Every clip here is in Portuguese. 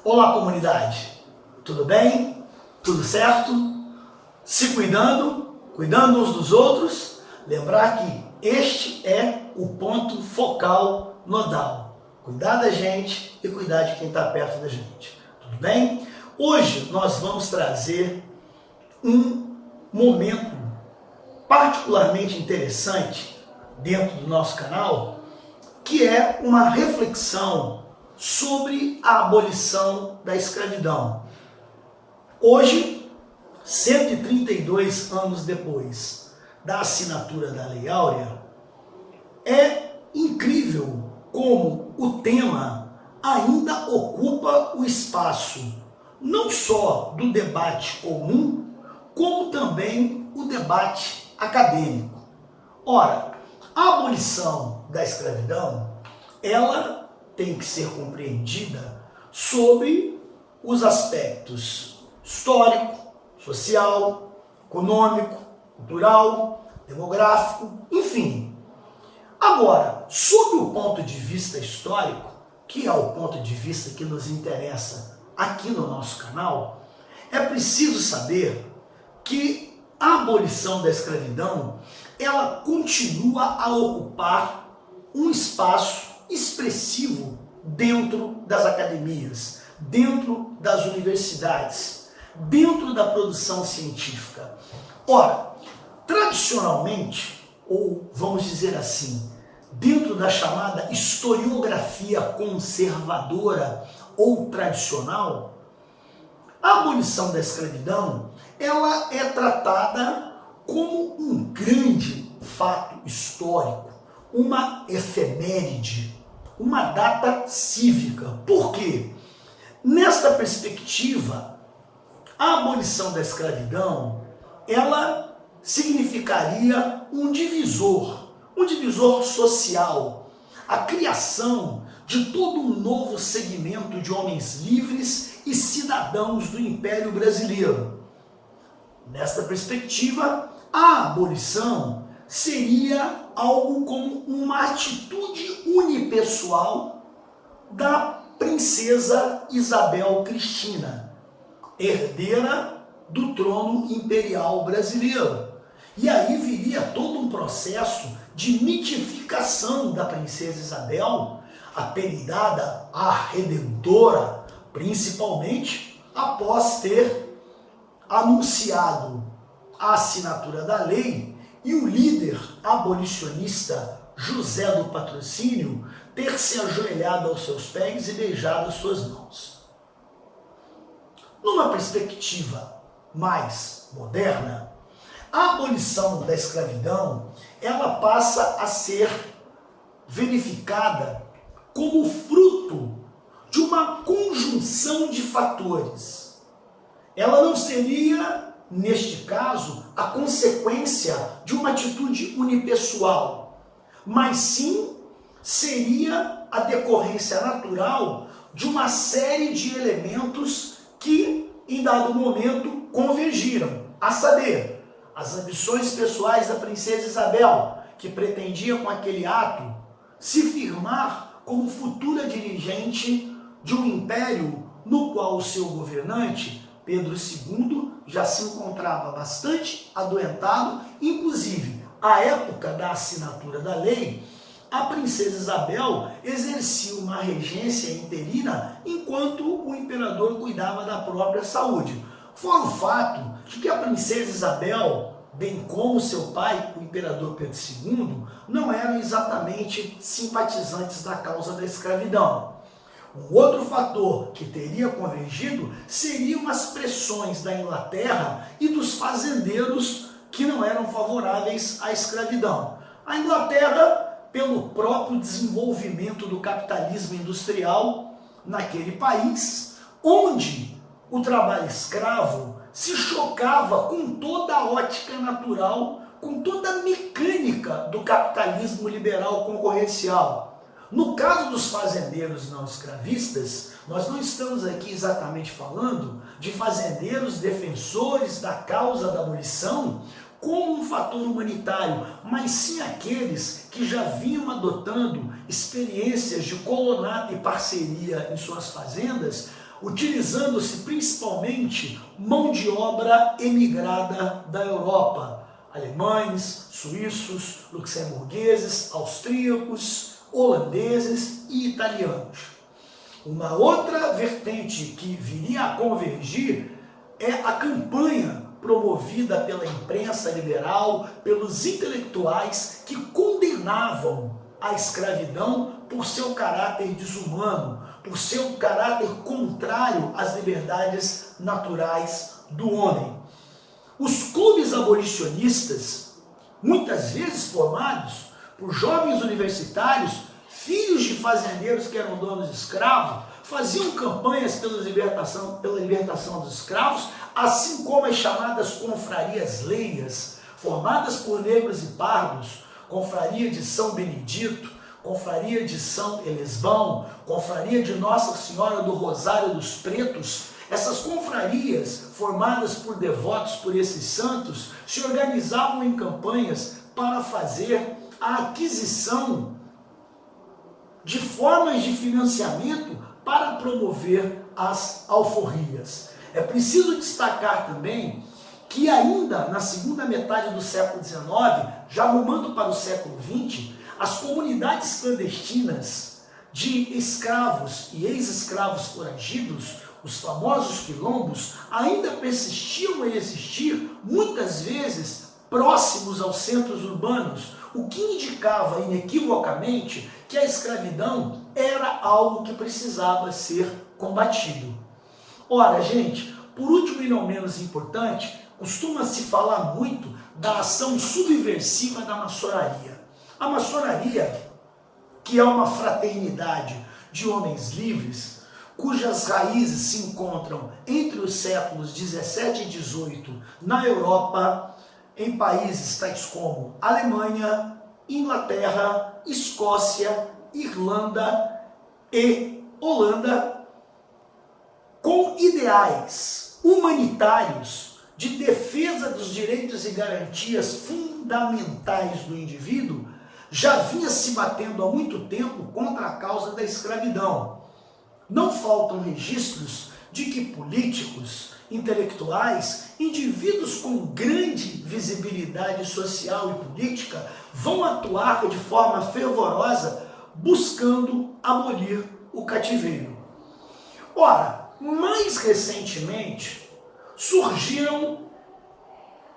Olá, comunidade! Tudo bem? Tudo certo? Se cuidando uns dos outros, lembrar que este é o ponto focal nodal. Cuidar da gente e cuidar de quem está perto da gente. Tudo bem? Hoje nós vamos trazer um momento particularmente interessante dentro do nosso canal, que é uma reflexão sobre a abolição da escravidão. Hoje, 132 anos depois da assinatura da Lei Áurea, é incrível como o tema ainda ocupa o espaço não só do debate comum, como também o debate acadêmico. Ora, a abolição da escravidão, ela tem que ser compreendida sobre os aspectos histórico, social, econômico, cultural, demográfico, enfim. Agora, sob o ponto de vista histórico, que é o ponto de vista que nos interessa aqui no nosso canal, é preciso saber que a abolição da escravidão, ela continua a ocupar um espaço expressivo dentro das academias, dentro das universidades, dentro da produção científica. Ora, tradicionalmente, ou vamos dizer assim, dentro da chamada historiografia conservadora ou tradicional, a abolição da escravidão, ela é tratada como um grande fato histórico, uma efeméride, uma data cívica. Por quê? Nesta perspectiva, a abolição da escravidão, ela significaria um divisor social, a criação de todo um novo segmento de homens livres e cidadãos do Império Brasileiro. Nesta perspectiva, a abolição seria algo como uma atitude unipessoal da princesa Isabel Cristina, herdeira do trono imperial brasileiro. E aí viria todo um processo de mitificação da princesa Isabel, apelidada a Redentora, principalmente após ter anunciado a assinatura da lei e o líder abolicionista José do Patrocínio ter se ajoelhado aos seus pés e beijado as suas mãos. Numa perspectiva mais moderna, a abolição da escravidão, ela passa a ser verificada como fruto de uma conjunção de fatores. Ela não seria, neste caso, a consequência de uma atitude unipessoal, mas sim seria a decorrência natural de uma série de elementos que, em dado momento, convergiram, a saber, as ambições pessoais da princesa Isabel, que pretendia com aquele ato se firmar como futura dirigente de um império no qual o seu governante, Pedro II, já se encontrava bastante adoentado. Inclusive, à época da assinatura da lei, a princesa Isabel exercia uma regência interina enquanto o imperador cuidava da própria saúde. Fora o fato de que a princesa Isabel, bem como seu pai, o imperador Pedro II, não eram exatamente simpatizantes da causa da escravidão. Um outro fator que teria convergido seriam as pressões da Inglaterra e dos fazendeiros que não eram favoráveis à escravidão. A Inglaterra, pelo próprio desenvolvimento do capitalismo industrial naquele país, onde o trabalho escravo se chocava com toda a ótica natural, com toda a mecânica do capitalismo liberal concorrencial. No caso dos fazendeiros não escravistas, nós não estamos aqui exatamente falando de fazendeiros defensores da causa da abolição, como um fator humanitário, mas sim aqueles que já vinham adotando experiências de colonato e parceria em suas fazendas, utilizando-se principalmente mão de obra emigrada da Europa, alemães, suíços, luxemburgueses, austríacos, holandeses e italianos. Uma outra vertente que viria a convergir é a campanha promovida pela imprensa liberal, pelos intelectuais que condenavam a escravidão por seu caráter desumano, por seu caráter contrário às liberdades naturais do homem. Os clubes abolicionistas, muitas vezes formados por jovens universitários, filhos de fazendeiros que eram donos de escravos, faziam campanhas pela libertação dos escravos, assim como as chamadas confrarias leias, formadas por negros e pardos, confraria de São Benedito, confraria de São Elesbão, confraria de Nossa Senhora do Rosário dos Pretos. Essas confrarias, formadas por devotos por esses santos, se organizavam em campanhas para fazer a aquisição de formas de financiamento para promover as alforrias. É preciso destacar também que ainda na segunda metade do século XIX, já rumando para o século XX, as comunidades clandestinas de escravos e ex-escravos foragidos, os famosos quilombos, ainda persistiam em existir, muitas vezes próximos aos centros urbanos, o que indicava inequivocamente que a escravidão era algo que precisava ser combatido. Ora, gente, por último e não menos importante, costuma-se falar muito da ação subversiva da maçonaria. A maçonaria, que é uma fraternidade de homens livres, cujas raízes se encontram entre os séculos 17 e 18 na Europa, em países tais como Alemanha, Inglaterra, Escócia, Irlanda e Holanda, com ideais humanitários de defesa dos direitos e garantias fundamentais do indivíduo, já vinha se batendo há muito tempo contra a causa da escravidão. Não faltam registros de que políticos, intelectuais, indivíduos com grande visibilidade social e política vão atuar de forma fervorosa buscando abolir o cativeiro. Ora, mais recentemente, surgiram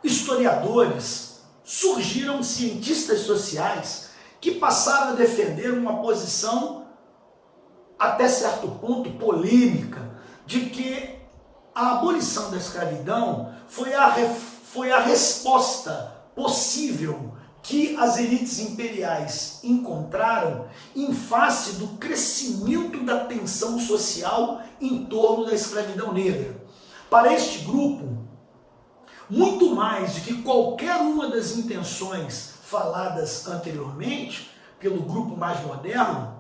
historiadores, surgiram cientistas sociais que passaram a defender uma posição até certo ponto polêmica de que a abolição da escravidão foi a resposta possível que as elites imperiais encontraram em face do crescimento da tensão social em torno da escravidão negra. Para este grupo, muito mais do que qualquer uma das intenções faladas anteriormente, pelo grupo mais moderno,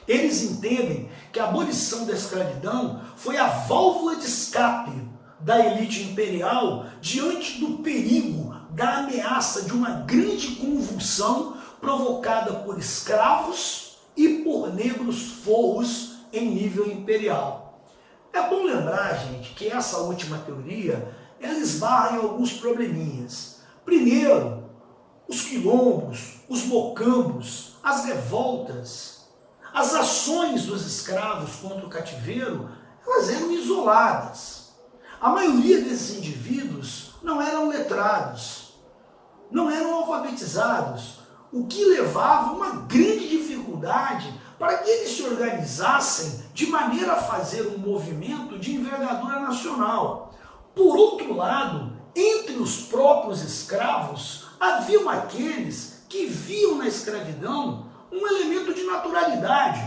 eles entendem que a abolição da escravidão foi a válvula de escape da elite imperial diante do perigo, da ameaça de uma grande convulsão provocada por escravos e por negros forros em nível imperial. É bom lembrar, gente, que essa última teoria ela esbarra em alguns probleminhas. Primeiro, os quilombos, os mocambos, as revoltas, as ações dos escravos contra o cativeiro, elas eram isoladas. A maioria desses indivíduos não eram letrados, não eram alfabetizados, o que levava a uma grande dificuldade para que eles se organizassem de maneira a fazer um movimento de envergadura nacional. Por outro lado, entre os próprios escravos, haviam aqueles que viam na escravidão um elemento de naturalidade.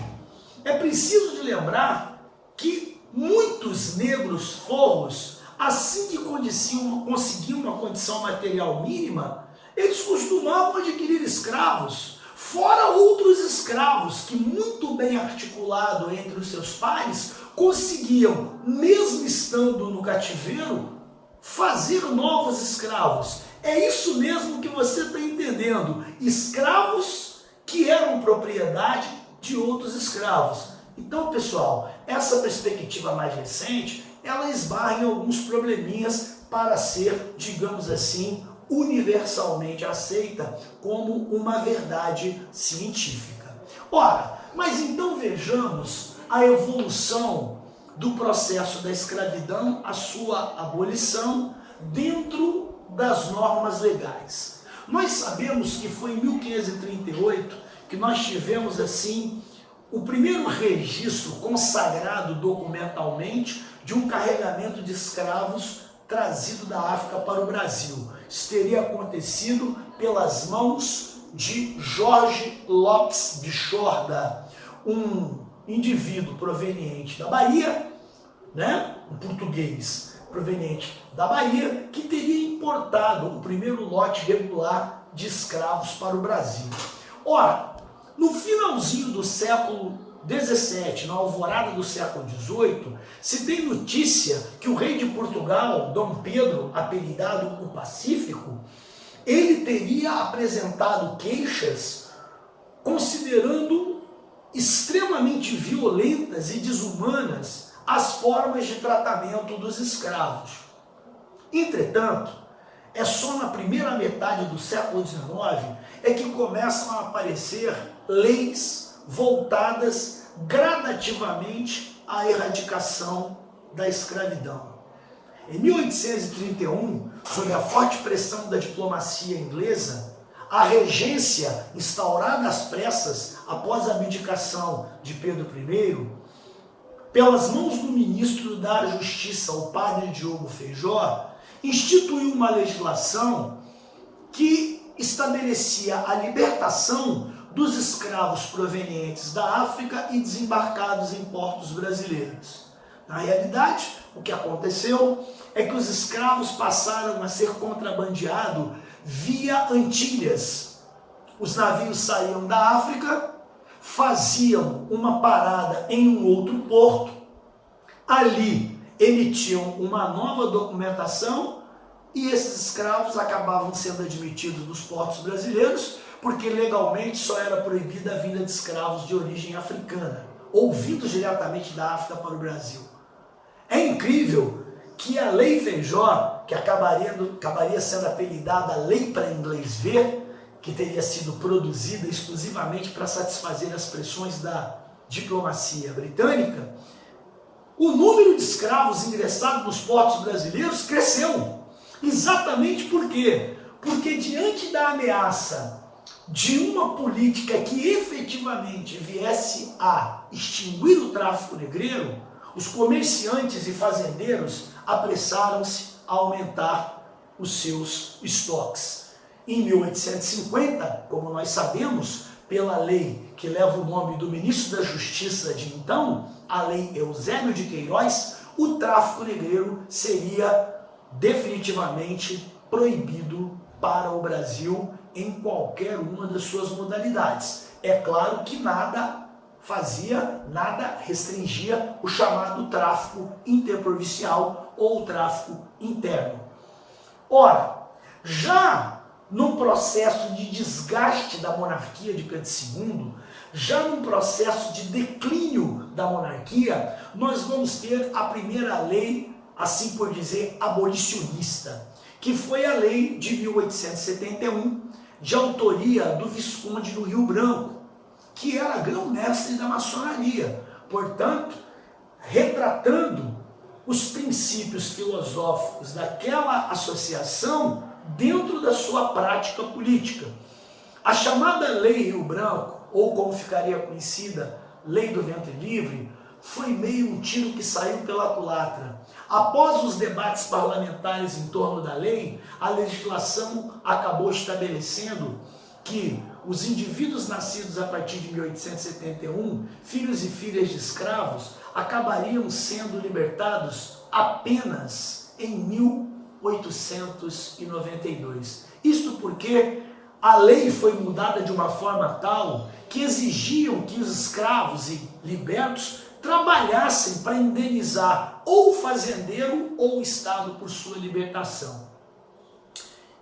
É preciso de lembrar que muitos negros forros, assim que conseguiam uma condição material mínima, eles costumavam adquirir escravos, fora outros escravos que, muito bem articulado entre os seus pares, conseguiam, mesmo estando no cativeiro, fazer novos escravos. É isso mesmo que você está entendendo. Escravos que eram propriedade de outros escravos. Então, pessoal, essa perspectiva mais recente, ela esbarra em alguns probleminhas para ser, digamos assim, universalmente aceita como uma verdade científica. Ora, mas então vejamos a evolução do processo da escravidão, a sua abolição dentro das normas legais. Nós sabemos que foi em 1538 que nós tivemos assim o primeiro registro consagrado documentalmente de um carregamento de escravos trazido da África para o Brasil. Isso teria acontecido pelas mãos de Jorge Lopes de Chorda, um indivíduo proveniente da Bahia, né? Um português proveniente da Bahia, que teria importado o primeiro lote regular de escravos para o Brasil. Ora, no finalzinho do século XVII, na alvorada do século XVIII, se tem notícia que o rei de Portugal, Dom Pedro, apelidado o Pacífico, ele teria apresentado queixas considerando extremamente violentas e desumanas as formas de tratamento dos escravos. Entretanto, é só na primeira metade do século XIX é que começam a aparecer leis voltadas gradativamente à erradicação da escravidão. Em 1831, sob a forte pressão da diplomacia inglesa, a regência, instaurada às pressas após a abdicação de Pedro I, pelas mãos do ministro da Justiça, o padre Diogo Feijó, instituiu uma legislação que estabelecia a libertação dos escravos provenientes da África e desembarcados em portos brasileiros. Na realidade, o que aconteceu é que os escravos passaram a ser contrabandeados via Antilhas. Os navios saíam da África, faziam uma parada em um outro porto, ali emitiam uma nova documentação e esses escravos acabavam sendo admitidos nos portos brasileiros, porque legalmente só era proibida a vinda de escravos de origem africana, ou vindos diretamente da África para o Brasil. É incrível que a Lei Feijó, que acabaria sendo apelidada Lei para Inglês Ver, que teria sido produzida exclusivamente para satisfazer as pressões da diplomacia britânica, o número de escravos ingressados nos portos brasileiros cresceu. Exatamente por quê? Porque diante da ameaça de uma política que efetivamente viesse a extinguir o tráfico negreiro, os comerciantes e fazendeiros apressaram-se a aumentar os seus estoques. Em 1850, como nós sabemos, pela lei que leva o nome do ministro da Justiça de então, a Lei Eusébio de Queiroz, o tráfico negreiro seria definitivamente proibido para o Brasil em qualquer uma das suas modalidades. É claro que nada restringia o chamado tráfico interprovincial ou tráfico interno. Ora, já num processo de desgaste da monarquia de Pedro II, já num processo de declínio da monarquia, nós vamos ter a primeira lei, assim por dizer, abolicionista, que foi a lei de 1871, de autoria do Visconde do Rio Branco, que era grão-mestre da maçonaria, portanto, retratando os princípios filosóficos daquela associação dentro da sua prática política. A chamada Lei Rio Branco, ou como ficaria conhecida, Lei do Ventre Livre, foi meio um tiro que saiu pela culatra. Após os debates parlamentares em torno da lei, a legislação acabou estabelecendo que os indivíduos nascidos a partir de 1871, filhos e filhas de escravos, acabariam sendo libertados apenas em 1892. Isto porque a lei foi mudada de uma forma tal que exigiam que os escravos e libertos trabalhassem para indenizar ou o fazendeiro ou o Estado por sua libertação.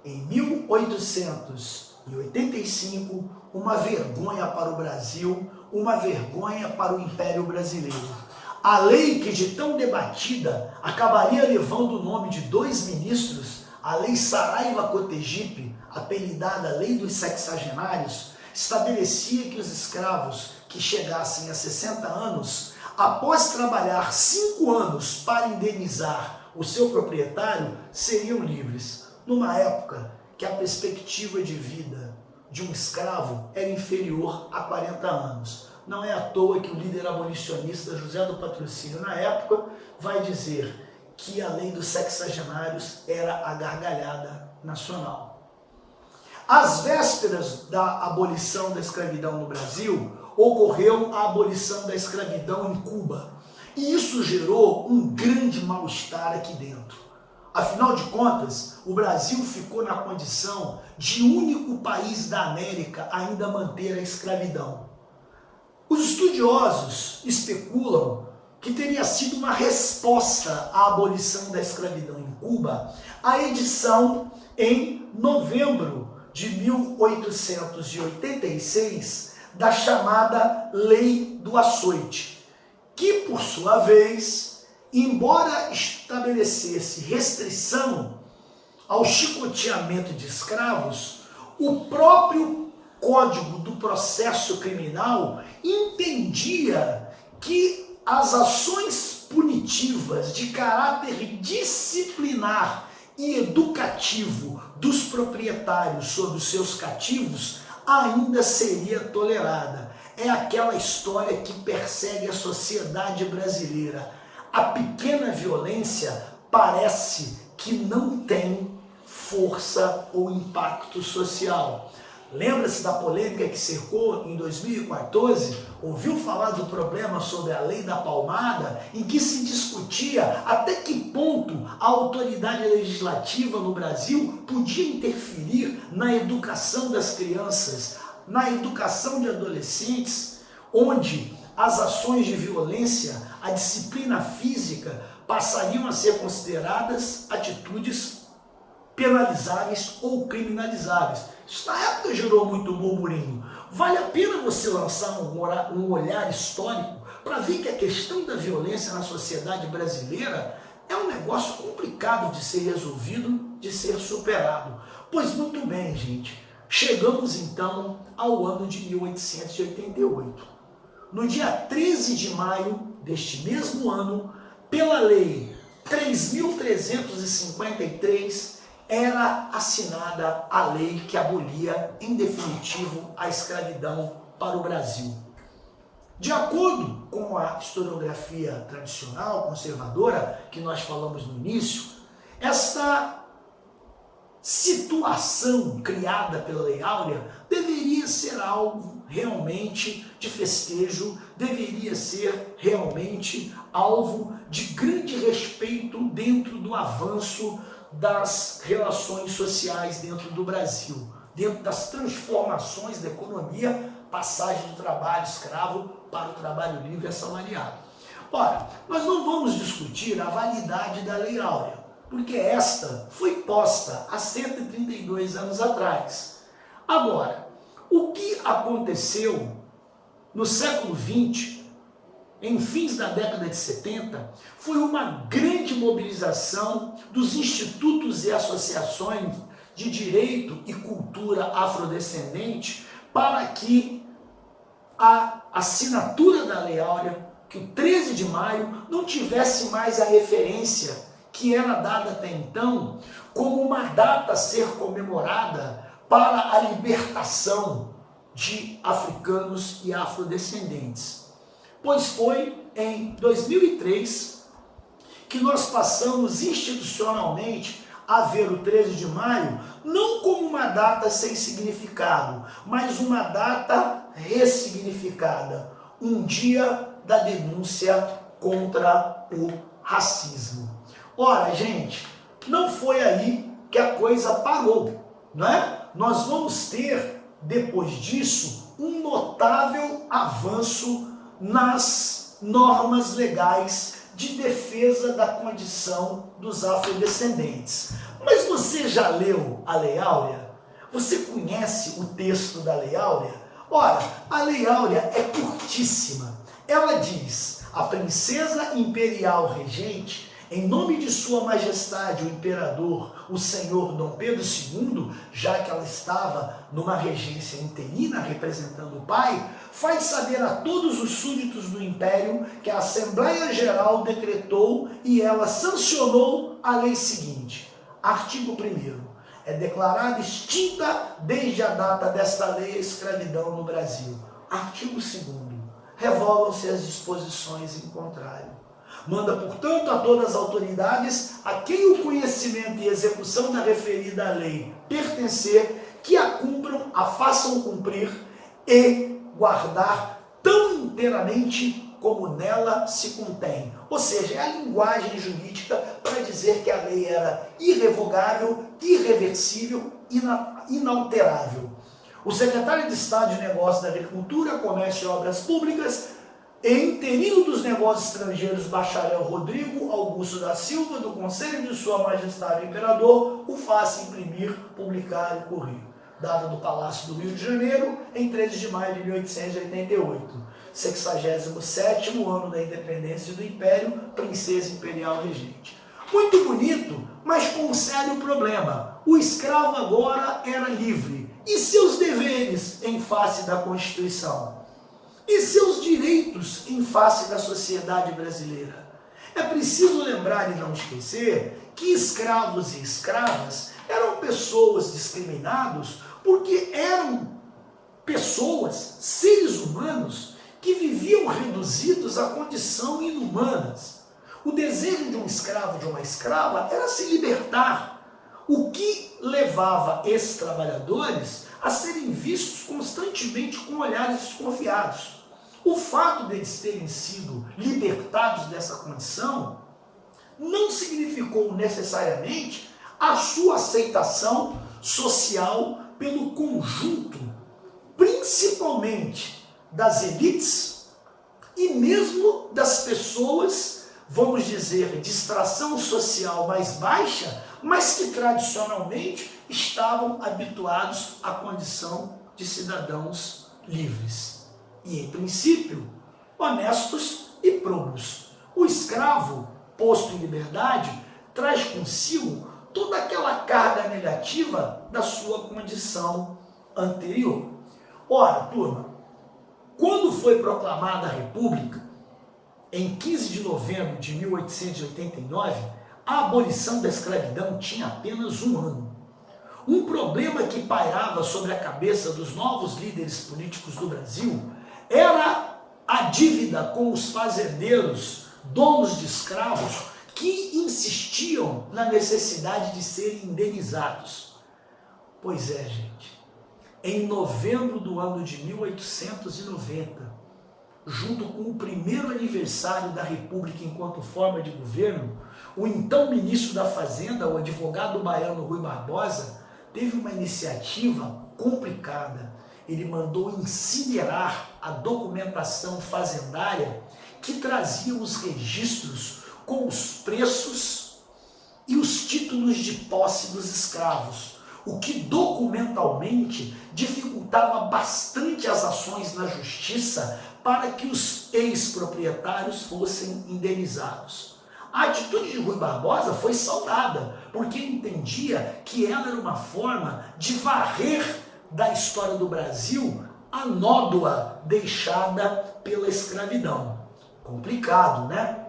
Em 1885, uma vergonha para o Brasil, uma vergonha para o Império Brasileiro. A lei que de tão debatida acabaria levando o nome de 2 ministros, a Lei Saraiva-Cotegipe, apelidada Lei dos Sexagenários, estabelecia que os escravos que chegassem a 60 anos, após trabalhar 5 anos para indenizar o seu proprietário, seriam livres, numa época que a perspectiva de vida de um escravo era inferior a 40 anos. Não é à toa que o líder abolicionista José do Patrocínio, na época, vai dizer que a lei dos sexagenários era a gargalhada nacional. Às vésperas da abolição da escravidão no Brasil, ocorreu a abolição da escravidão em Cuba. E isso gerou um grande mal-estar aqui dentro. Afinal de contas, o Brasil ficou na condição de único país da América a ainda manter a escravidão. Os estudiosos especulam que teria sido uma resposta à abolição da escravidão em Cuba a edição em novembro de 1886 da chamada Lei do Açoite, que por sua vez, embora estabelecesse restrição ao chicoteamento de escravos, o próprio Código do Processo Criminal entendia que as ações punitivas de caráter disciplinar e educativo dos proprietários sobre os seus cativos ainda seria tolerada. É aquela história que persegue a sociedade brasileira. A pequena violência parece que não tem força ou impacto social. Lembra-se da polêmica que cercou em 2014? Ouviu falar do problema sobre a lei da palmada, em que se discutia até que ponto a autoridade legislativa no Brasil podia interferir na educação das crianças, na educação de adolescentes, onde as ações de violência, a disciplina física, passariam a ser consideradas atitudes penalizáveis ou criminalizáveis. Isso na época gerou muito burburinho. Vale a pena você lançar um olhar histórico para ver que a questão da violência na sociedade brasileira é um negócio complicado de ser resolvido, de ser superado. Pois muito bem, gente, chegamos então ao ano de 1888. No dia 13 de maio deste mesmo ano, pela Lei 3.353, era assinada a lei que abolia, em definitivo, a escravidão para o Brasil. De acordo com a historiografia tradicional, conservadora, que nós falamos no início, esta situação criada pela Lei Áurea deveria ser algo realmente de festejo, deveria ser realmente alvo de grande respeito dentro do avanço das relações sociais dentro do Brasil, dentro das transformações da economia, passagem do trabalho escravo para o trabalho livre e assalariado. Ora, nós não vamos discutir a validade da Lei Áurea, porque esta foi posta há 132 anos atrás. Agora, o que aconteceu no século XX, em fins da década de 70, foi uma grande mobilização dos institutos e associações de direito e cultura afrodescendente para que a assinatura da Lei Áurea, que o 13 de maio não tivesse mais a referência que era dada até então como uma data a ser comemorada para a libertação de africanos e afrodescendentes. Pois foi em 2003 que nós passamos institucionalmente a ver o 13 de maio não como uma data sem significado, mas uma data ressignificada, um dia da denúncia contra o racismo. Ora, gente, não foi aí que a coisa parou, não é? Nós vamos ter, depois disso, um notável avanço nas normas legais de defesa da condição dos afrodescendentes. Mas você já leu a Lei Áurea? Você conhece o texto da Lei Áurea? Ora, a Lei Áurea é curtíssima. Ela diz: a princesa imperial regente, em nome de Sua Majestade, o Imperador, o Senhor Dom Pedro II, já que ela estava numa regência interina representando o pai, faz saber a todos os súditos do Império que a Assembleia Geral decretou e ela sancionou a lei seguinte. Artigo 1º. É declarada extinta desde a data desta lei a escravidão no Brasil. Artigo 2º. Revogam-se as disposições em contrário. Manda, portanto, a todas as autoridades a quem o conhecimento e execução da referida lei pertencer, que a cumpram, a façam cumprir e guardar tão inteiramente como nela se contém. Ou seja, é a linguagem jurídica para dizer que a lei era irrevogável, irreversível, inalterável. O secretário de Estado de Negócios da Agricultura, Comércio e Obras Públicas, e interino dos negócios estrangeiros, bacharel Rodrigo Augusto da Silva, do Conselho de Sua Majestade o Imperador, o faça imprimir, publicar e correr. Data do Palácio do Rio de Janeiro, em 13 de maio de 1888, 67º ano da independência do Império, princesa imperial regente. Muito bonito, mas com um sério problema. O escravo agora era livre. E seus deveres em face da Constituição? E seus direitos em face da sociedade brasileira? É preciso lembrar e não esquecer que escravos e escravas eram pessoas discriminadas porque eram pessoas, seres humanos, que viviam reduzidos à condição inumanas. O desejo de um escravo, de uma escrava, era se libertar, o que levava esses trabalhadores a serem vistos constantemente com olhares desconfiados. O fato deles terem sido libertados dessa condição não significou necessariamente a sua aceitação social pelo conjunto, principalmente das elites e mesmo das pessoas, vamos dizer, de extração social mais baixa, mas que tradicionalmente estavam habituados à condição de cidadãos livres. E, em princípio, honestos e próprios. O escravo, posto em liberdade, traz consigo toda aquela carga negativa da sua condição anterior. Ora, turma, quando foi proclamada a República, em 15 de novembro de 1889, a abolição da escravidão tinha apenas um ano. Um problema que pairava sobre a cabeça dos novos líderes políticos do Brasil era a dívida com os fazendeiros, donos de escravos, que insistiam na necessidade de serem indenizados. Pois é, gente, em novembro do ano de 1890, junto com o primeiro aniversário da República enquanto forma de governo, o então ministro da Fazenda, o advogado baiano Rui Barbosa, teve uma iniciativa complicada. Ele mandou incinerar a documentação fazendária que trazia os registros com os preços e os títulos de posse dos escravos, o que documentalmente dificultava bastante as ações na justiça para que os ex-proprietários fossem indenizados. A atitude de Rui Barbosa foi saudada, porque entendia que ela era uma forma de varrer da história do Brasil a nódoa deixada pela escravidão. Complicado, né?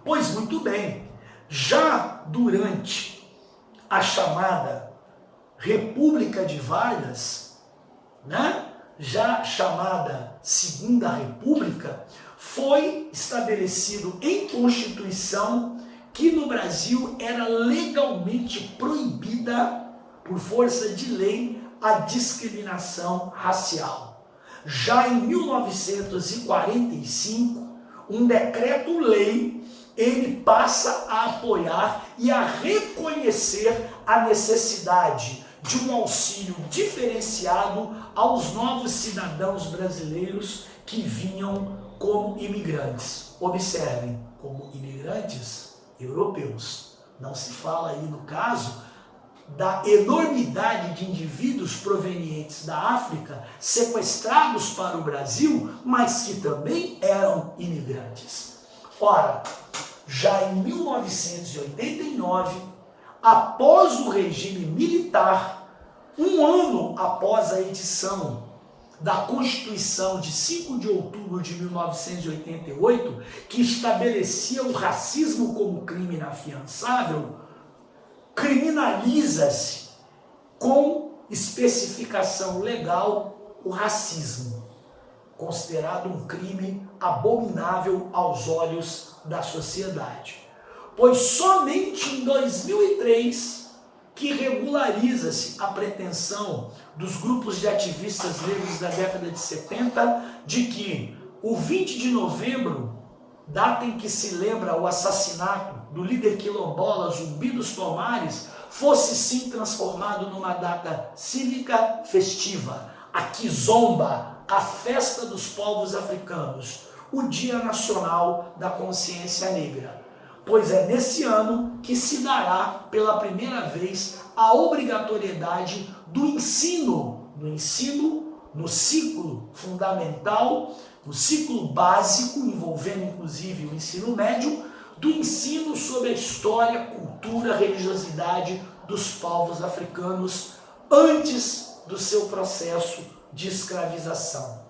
Pois muito bem, já durante a chamada República de Vargas, né? Já chamada Segunda República, foi estabelecido em Constituição que no Brasil era legalmente proibida, por força de lei, a discriminação racial. Já em 1945, um decreto-lei, ele passa a apoiar e a reconhecer a necessidade de um auxílio diferenciado aos novos cidadãos brasileiros que vinham como imigrantes. Observem, como imigrantes europeus. Não se fala aí, no caso, da enormidade de indivíduos provenientes da África sequestrados para o Brasil, mas que também eram imigrantes. Ora, já em 1989, após o regime militar, um ano após a edição da Constituição de 5 de outubro de 1988, que estabelecia o racismo como crime inafiançável, criminaliza-se com especificação legal o racismo, considerado um crime abominável aos olhos da sociedade. Pois somente em 2003 que regulariza-se a pretensão dos grupos de ativistas negros da década de 70 de que o 20 de novembro, data em que se lembra o assassinato do líder quilombola Zumbi dos Palmares, fosse sim transformado numa data cívica festiva, a Kizomba, a festa dos povos africanos, o Dia Nacional da Consciência Negra. Pois é nesse ano que se dará pela primeira vez a obrigatoriedade do ensino, no ciclo fundamental, no ciclo básico, envolvendo inclusive o ensino médio, do ensino sobre a história, cultura, religiosidade dos povos africanos antes do seu processo de escravização.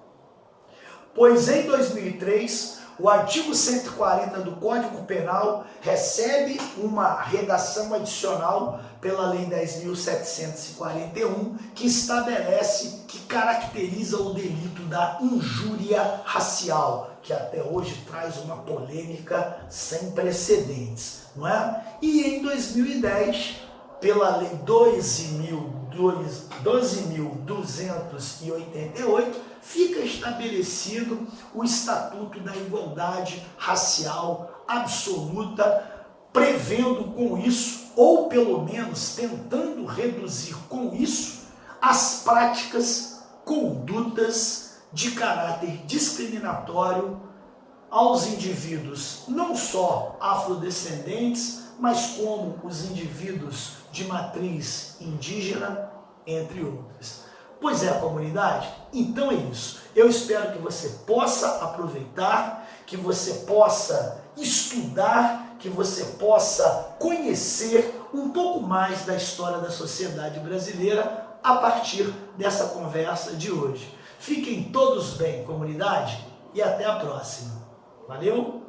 Pois em 2003, o artigo 140 do Código Penal recebe uma redação adicional pela Lei 10.741, que estabelece, que caracteriza o delito da injúria racial, que até hoje traz uma polêmica sem precedentes, não é? E em 2010, pela Lei 12.288, fica estabelecido o Estatuto da Igualdade Racial Absoluta, prevendo com isso, ou pelo menos tentando reduzir com isso, as práticas, condutas de caráter discriminatório aos indivíduos não só afrodescendentes, mas como os indivíduos de matriz indígena, entre outras. Pois é, comunidade? Então é isso. Eu espero que você possa aproveitar, que você possa estudar, que você possa conhecer um pouco mais da história da sociedade brasileira a partir dessa conversa de hoje. Fiquem todos bem, comunidade, e até a próxima. Valeu?